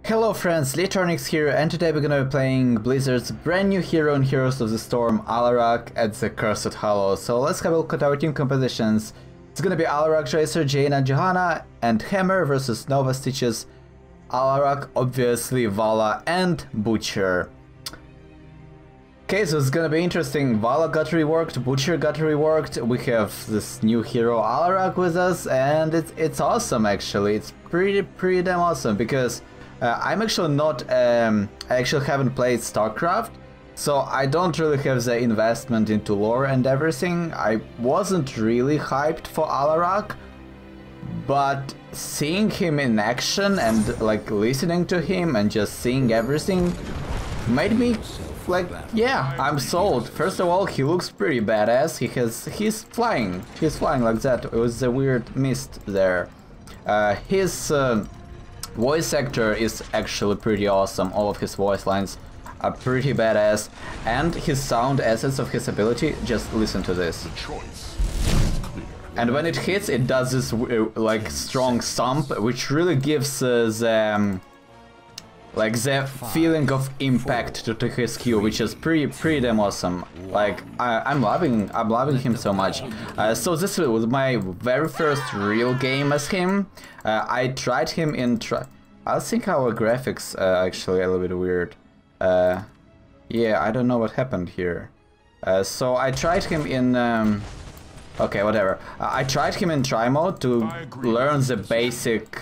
Hello friends, Electronics here, and today we're gonna be playing Blizzard's brand new hero in Heroes of the Storm, Alarak at the Cursed Hollow. So let's have a look at our team compositions. It's gonna be Alarak, Tracer, Jaina, Johanna, and Hammer versus Nova, Stitches, Alarak, obviously Vala, and Butcher. Okay, so it's gonna be interesting. Vala got reworked, Butcher got reworked, we have this new hero Alarak with us, and it's awesome actually. It's pretty damn awesome, because I'm actually not, I actually haven't played StarCraft, so I don't really have the investment into lore and everything. I wasn't really hyped for Alarak, but seeing him in action and like listening to him and just seeing everything made me like, yeah, I'm sold. First of all, he looks pretty badass. He's flying like that. It was a weird mist there. His voice actor is actually pretty awesome. All of his voice lines are pretty badass, and his sound assets of his ability, just listen to this. And when it hits, it does this like strong thump, which really gives the feeling of impact to his Q, which is pretty damn awesome. Like I'm loving him so much. So this was my very first real game as him. I tried him in I think our graphics are actually a little bit weird. Yeah, I don't know what happened here. So I tried him in okay, whatever. I tried him in try mode to learn the basic,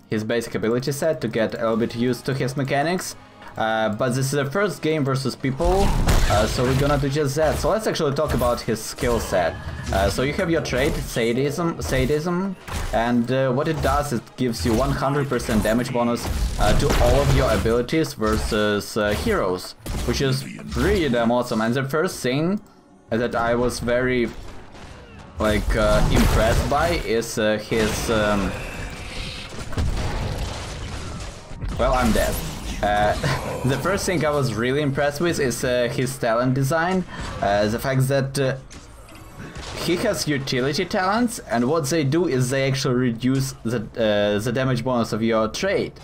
his basic ability set, to get a little bit used to his mechanics. But this is the first game versus people, so we're gonna do just that. So let's actually talk about his skill set. So you have your trait, Sadism, and what it does, it gives you 100% damage bonus to all of your abilities versus heroes, which is pretty damn awesome. And the first thing that I was very impressed by is his well, I'm dead. The first thing I was really impressed with is his talent design, the fact that he has utility talents, and what they do is they actually reduce the damage bonus of your trait.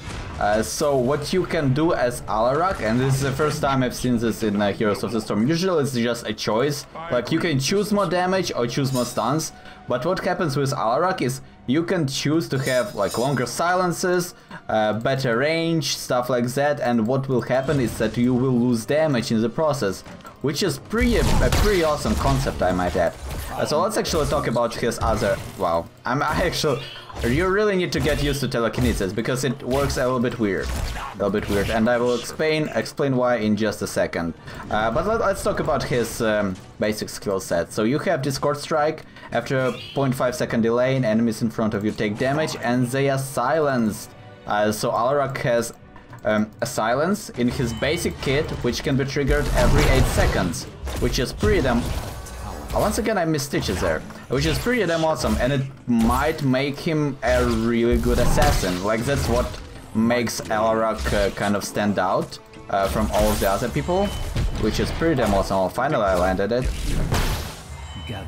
So what you can do as Alarak, and this is the first time I've seen this in Heroes of the Storm, usually it's just a choice, like you can choose more damage or choose more stuns, but what happens with Alarak is you can choose to have like longer silences, better range, stuff like that, and what will happen is that you will lose damage in the process, which is a pretty awesome concept, I might add. So let's actually talk about his other... Wow, you really need to get used to telekinesis, because it works a little bit weird, and I will explain why in just a second. But let's talk about his basic skill set. So you have Discord Strike. After a 0.5 second delay, enemies in front of you take damage, and they are silenced. So Alarak has a silence in his basic kit, which can be triggered every 8 seconds, which is pretty damn... Once again, I missed Stitches there, which is pretty damn awesome, and it might make him a really good assassin. Like, that's what makes Alarak kind of stand out from all of the other people, which is pretty damn awesome. Oh, finally I landed it.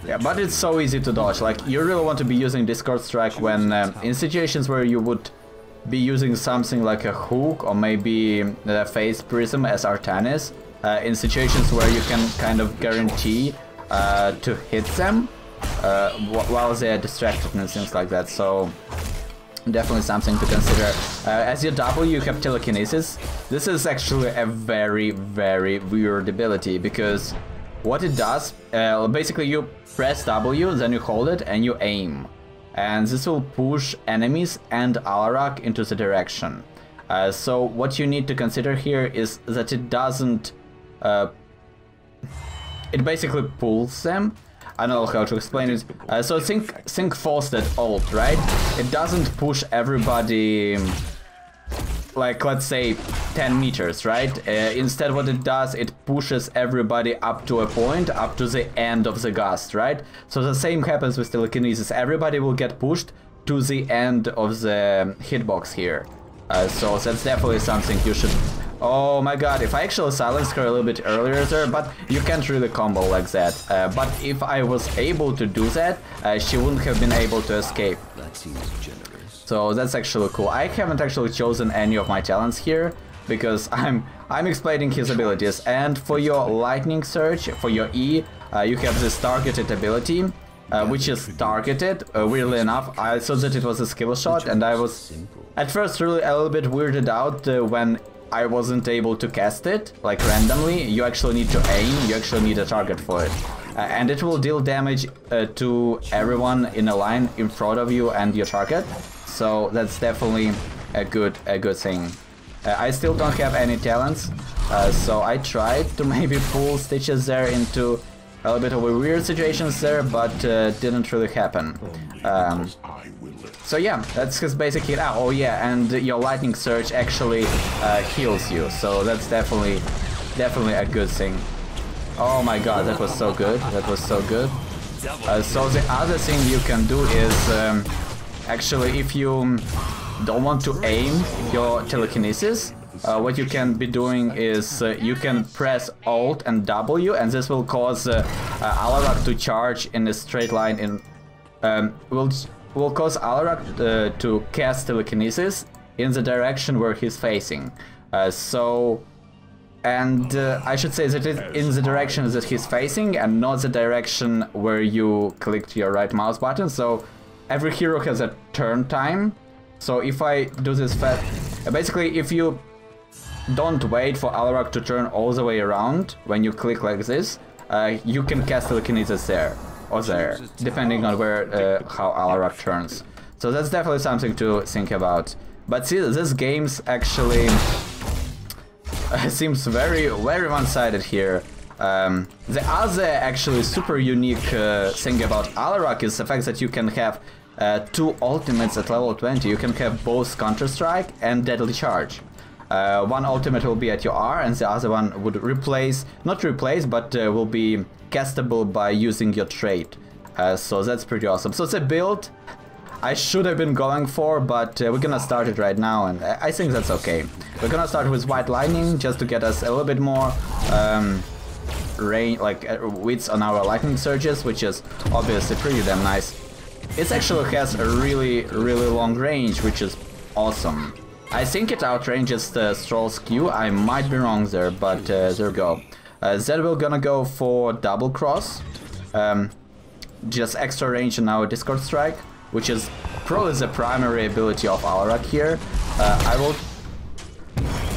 Yeah, but it's so easy to dodge. Like, you really want to be using Discord Strike when in situations where you would be using something like a hook or maybe the Phase Prism as Artanis, in situations where you can kind of guarantee to hit them while they are distracted and things like that. So definitely something to consider. As your W, you have Telekinesis. This is actually a very weird ability, because what it does, basically you press W, then you hold it and you aim, and this will push enemies and Alarak into the direction. So what you need to consider here is that it doesn't it basically pulls them. I don't know how to explain it. So think Frosted ult, right? It doesn't push everybody, like, let's say 10 meters, right? Instead, what it does, it pushes everybody up to a point, up to the end of the gust, right? So the same happens with telekinesis. Everybody will get pushed to the end of the hitbox here. So that's definitely something you should... Oh my god, if I actually silenced her a little bit earlier there, but you can't really combo like that. But if I was able to do that, she wouldn't have been able to escape. That seems generous. So that's actually cool. I haven't actually chosen any of my talents here because I'm explaining his abilities. And for your lightning surge, for your E, you have this targeted ability, which is targeted. Weirdly enough, I thought that it was a skill shot, and I was at first really a little bit weirded out when I wasn't able to cast it, like randomly. You actually need to aim, you actually need a target for it. And it will deal damage to everyone in a line in front of you and your target. So that's definitely a good thing. I still don't have any talents, so I tried to maybe pull Stitches there into a little bit of a weird situations there, but didn't really happen. So yeah, that's his basic hit. Oh yeah, and your lightning surge actually heals you, so that's definitely a good thing. Oh my god, that was so good. That was so good. So the other thing you can do is actually, if you don't want to aim your telekinesis, what you can be doing is you can press Alt and W, and this will cause Alarak to charge in a straight line. Will cause Alarak to cast telekinesis in the direction where he's facing. I should say that it's in the direction that he's facing and not the direction where you clicked your right mouse button. So every hero has a turn time. So if I do this fast, basically if you don't wait for Alarak to turn all the way around when you click like this, you can cast telekinesis there or there, depending on where how Alarak turns. So that's definitely something to think about. But see, this game's actually seems very one-sided here. The other actually super unique thing about Alarak is the fact that you can have two ultimates at level 20. You can have both Counter-Strike and Deadly Charge. One ultimate will be at your R, and the other one would replace, not replace, but will be castable by using your trait. So that's pretty awesome. So it's a build I should have been going for, but we're gonna start it right now, and I think that's okay. We're gonna start with White Lightning just to get us a little bit more range, like width on our lightning surges, which is obviously pretty damn nice. It actually has a really long range, which is awesome. I think it outranges the Stroll's Q. I might be wrong there, but there we go. Then we're gonna go for Double Cross, just extra range on our Discord Strike, which is probably the primary ability of Alarak here. I will...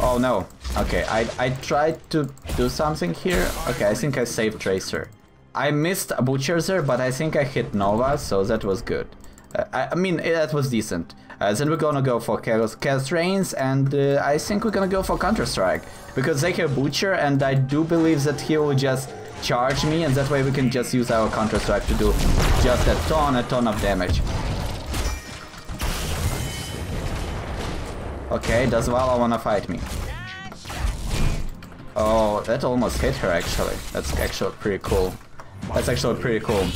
Oh no. Okay, I tried to do something here. Okay, I think I saved Tracer. I missed a Butcher there, but I think I hit Nova, so that was good. I mean, that was decent. Then we're gonna go for Chaos Reigns, and I think we're gonna go for Counter-Strike, because they have Butcher, and I do believe that he will just charge me, and that way we can just use our Counter-Strike to do just a ton of damage. Okay, does Vala wanna fight me? Oh, that almost hit her actually. That's actually pretty cool. That's actually pretty cool.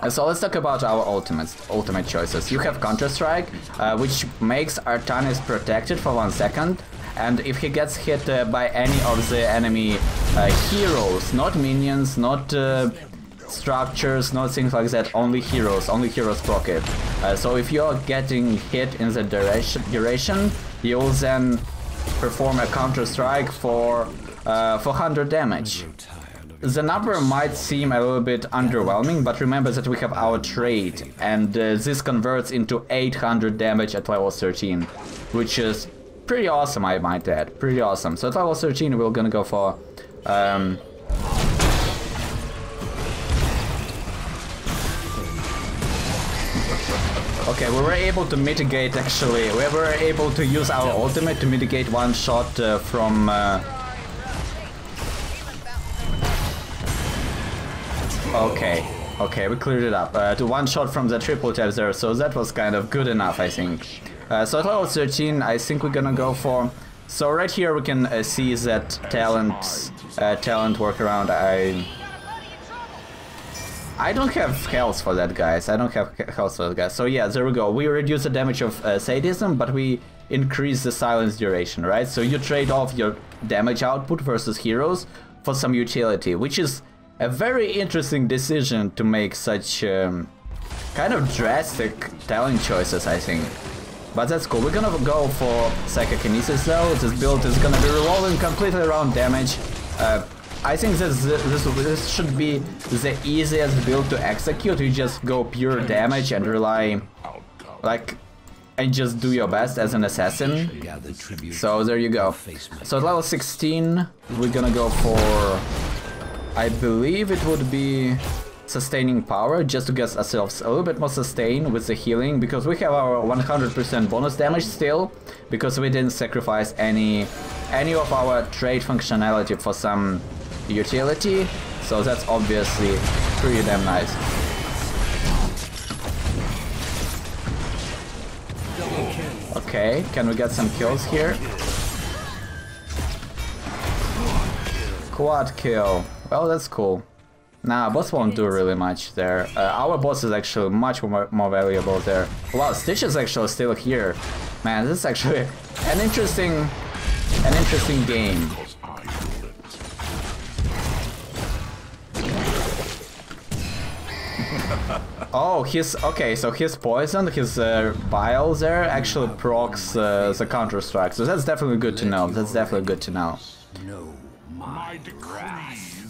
So let's talk about our ultimate choices. You have Counter-Strike, which makes Artanis protected for 1 second, and if he gets hit by any of the enemy heroes, not minions, not structures, not things like that, only heroes proc it. So if you're getting hit in the duration, you'll then perform a Counter-Strike for 100 damage. The number might seem a little bit underwhelming, but remember that we have our trait, and this converts into 800 damage at level 13, which is pretty awesome, I might add. Pretty awesome. So at level 13 we're gonna go for... Okay, we were able to mitigate, actually, we were able to use our ultimate to mitigate one shot from... Okay, we cleared it up. To one shot from the triple tap there, so that was kind of good enough, I think. So at level 13, I think we're gonna go for... So right here we can see that talent workaround. I don't have health for that, guys. I don't have health for that, guys. So yeah, there we go. We reduce the damage of sadism, but we increase the silence duration, right? So you trade off your damage output versus heroes for some utility, which is a very interesting decision to make such kind of drastic talent choices, I think. But that's cool. We're gonna go for Psychokinesis though. This build is gonna be revolving completely around damage. I think this should be the easiest build to execute. You just go pure damage and rely, like, and just do your best as an assassin. So there you go. So at level 16, we're gonna go for, I believe it would be sustaining power, just to get ourselves a little bit more sustain with the healing, because we have our 100% bonus damage still, because we didn't sacrifice any of our trade functionality for some utility, so that's obviously pretty damn nice. Okay, can we get some kills here? Quad kill. Well, that's cool. Nah, boss won't do really much there. Our boss is actually much more valuable there. Wow, Stitch is actually still here. Man, this is actually an interesting game. Oh, okay, so his poison, his bile there actually procs the counter strike. So that's definitely good to know. That's definitely good to know.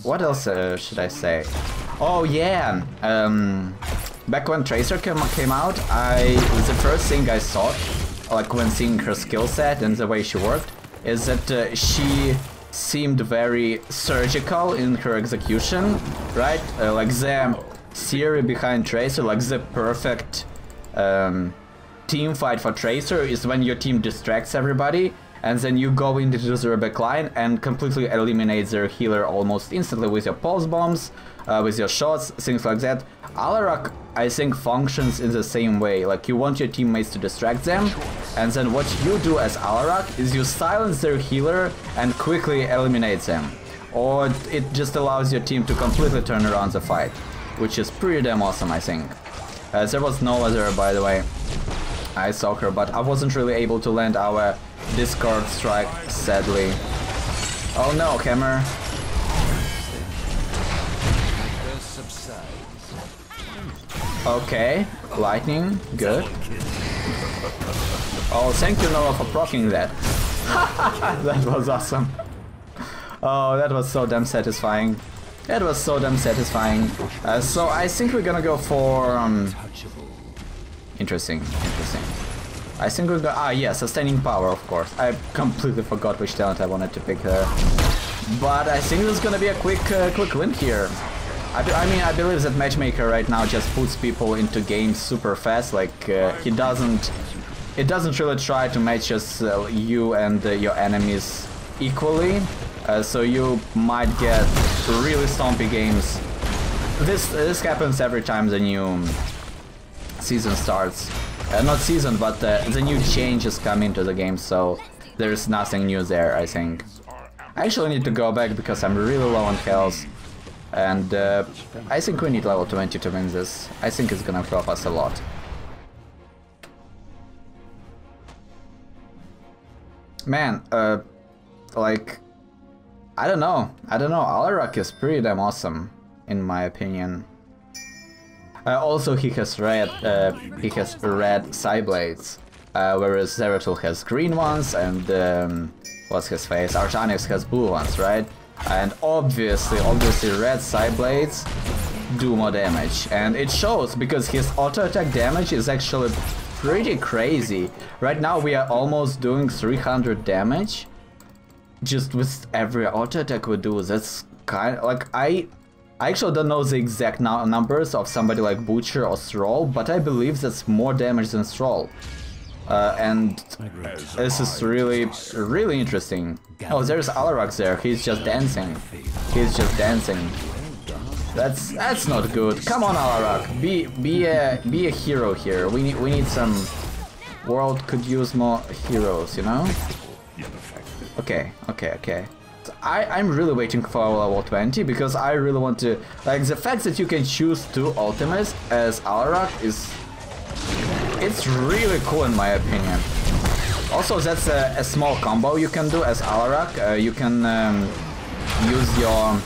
What else should I say? Oh yeah, back when Tracer came out, the first thing I saw, like when seeing her skill set and the way she worked, is that she seemed very surgical in her execution, right? Like the theory behind Tracer, like the perfect team fight for Tracer is when your team distracts everybody, and then you go into their backline and completely eliminate their healer almost instantly with your pulse bombs, with your shots, things like that. Alarak, I think, functions in the same way. Like, you want your teammates to distract them, and then what you do as Alarak is you silence their healer and quickly eliminate them. Or it just allows your team to completely turn around the fight, which is pretty damn awesome, I think. There was Nova there, by the way. I saw her, but I wasn't really able to land our Discord strike, sadly. Oh no, Hammer. Okay, lightning, good. Oh, thank you, Nova, for proccing that. That was awesome. Oh, that was so damn satisfying. That was so damn satisfying. So I think we're gonna go for interesting. I think we're gonna yeah, sustaining power, of course. I completely forgot which talent I wanted to pick there. But I think there's gonna be a quick win here. I mean, I believe that Matchmaker right now just puts people into games super fast. Like it doesn't really try to match us you and your enemies equally. So you might get really stompy games. This happens every time the new season starts. Not season, but the new changes come into the game, so there's nothing new there, I think. I actually need to go back because I'm really low on health, and I think we need level 20 to win this. I think it's gonna help us a lot. Man, like, I don't know. Alarak is pretty damn awesome, in my opinion. Also, he has red side blades, whereas Zeratul has green ones, and what's his face? Archanix has blue ones, right? And obviously, red side blades do more damage, and it shows because his auto attack damage is actually pretty crazy. Right now, we are almost doing 300 damage, just with every auto attack we do. That's kind of like I actually don't know the exact numbers of somebody like Butcher or Thrall, but I believe that's more damage than Thrall. And this is really interesting. Oh, there's Alarak there. He's just dancing. That's not good. Come on, Alarak. Be a hero here. We need some. World could use more heroes, you know? Okay. I'm really waiting for level 20 because I really want to, like, the fact that you can choose 2 ultimates as Alarak it's really cool in my opinion. Also, that's a small combo you can do as Alarak. You can use your...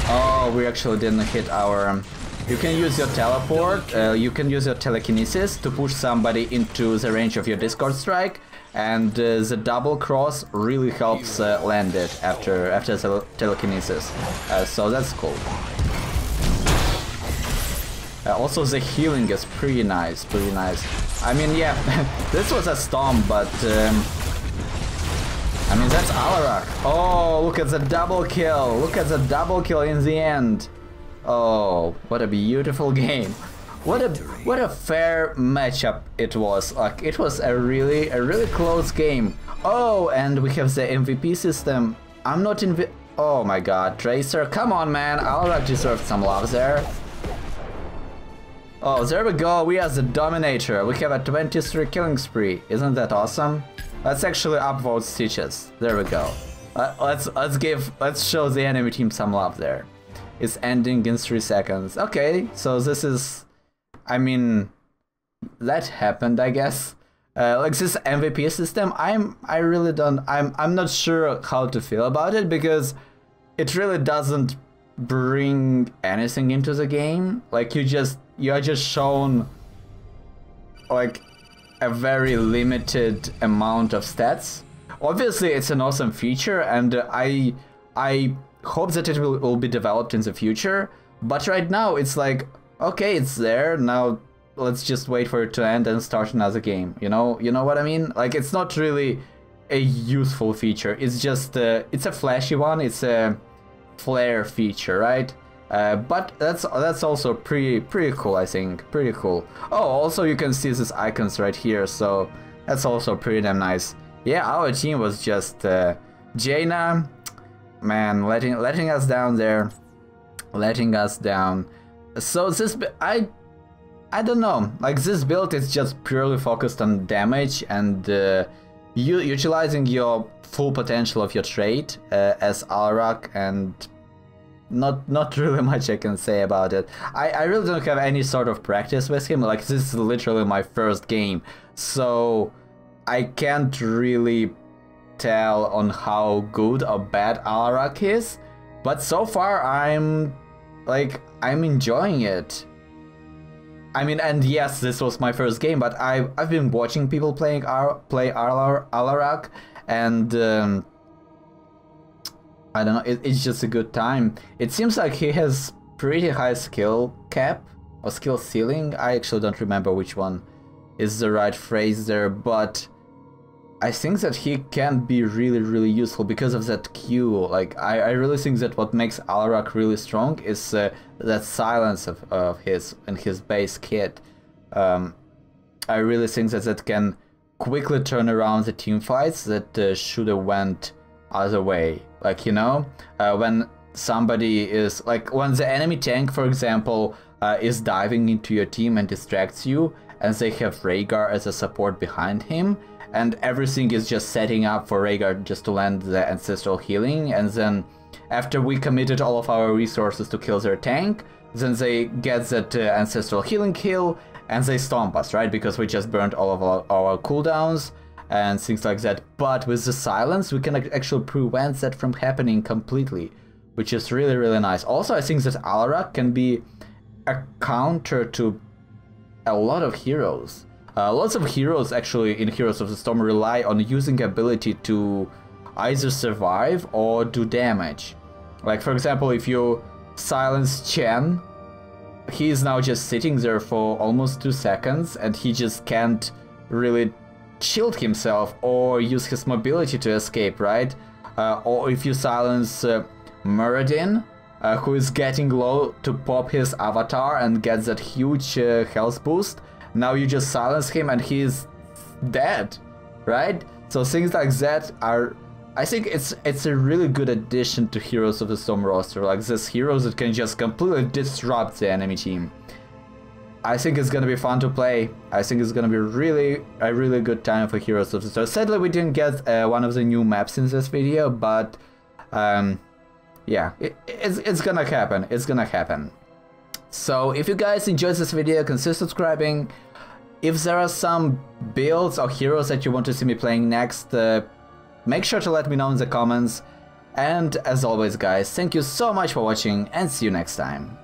Oh, we actually didn't hit our You can use your teleport, you can use your telekinesis to push somebody into the range of your Discord strike, and the double cross really helps land it after the telekinesis. So that's cool. Also the healing is pretty nice, I mean, yeah, this was a storm, but I mean, that's Alarak. Oh, look at the double kill. Look at the double kill in the end. Oh, what a beautiful game. What a fair matchup it was. Like, it was a really close game. Oh, and we have the MVP system. I'm not oh my god, Tracer, come on, man. Alarak deserved some love there. Oh, there we go, we are the Dominator. We have a 23 killing spree. Isn't that awesome? Let's actually upvote Stitches. There we go. Let's show the enemy team some love there. It's ending in 3 seconds. Okay, so this is, I mean, that happened, I guess. Like this MVP system, I'm not sure how to feel about it, because it really doesn't bring anything into the game. Like, you are just shown like a very limited amount of stats. Obviously it's an awesome feature, and I hope that it will be developed in the future, but right now it's like, okay, it's there, now let's just wait for it to end and start another game, you know what I mean? Like, it's not really a useful feature, it's just it's a flashy one, it's a flair feature, right? But that's also pretty cool, I think. Pretty cool. Oh, also you can see these icons right here, so that's also pretty damn nice. Yeah, our team was just Jaina, man, letting us down there, letting us down. So this, I don't know, like, this build is just purely focused on damage and utilizing your full potential of your trait as Alarak, and not really much I can say about it. I really don't have any sort of practice with him. Like, this is literally my first game, so I can't really tell on how good or bad Alarak is, but so far I'm enjoying it. I mean, and yes, this was my first game, but I've been watching people play Alarak, and I don't know, it's just a good time. It seems like he has pretty high skill cap or skill ceiling. I actually don't remember which one is the right phrase there, but I think that he can be really useful because of that Q. Like, I really think that what makes Alarak really strong is that silence of his and his base kit. I really think that can quickly turn around the team fights that should have went other way. Like, when somebody is, like, when the enemy tank, for example, is diving into your team and distracts you, and they have Rhaegar as a support behind him, and everything is just setting up for Rhaegar just to land the ancestral healing, and then after we committed all of our resources to kill their tank, then they get that ancestral healing kill, and they stomp us, right? Because we just burned all of our cooldowns and things like that. But with the silence, we can actually prevent that from happening completely, which is really nice. Also, I think that Alarak can be a counter to a lot of heroes. Lots of heroes actually in Heroes of the Storm rely on using ability to either survive or do damage. Like, for example, if you silence Chen, he is now just sitting there for almost 2 seconds, and he just can't really shield himself or use his mobility to escape, right? Or if you silence Muradin, who is getting low to pop his avatar and gets that huge health boost, now you just silence him and he's dead, right? So things like that are, I think it's a really good addition to Heroes of the Storm roster. Like, these heroes that can just completely disrupt the enemy team. I think it's gonna be fun to play. I think it's gonna be a really good time for Heroes of the Storm. Sadly, we didn't get one of the new maps in this video, but yeah, it's gonna happen. It's gonna happen. So if you guys enjoyed this video, consider subscribing. If there are some builds or heroes that you want to see me playing next, make sure to let me know in the comments. And as always, guys, thank you so much for watching, and see you next time.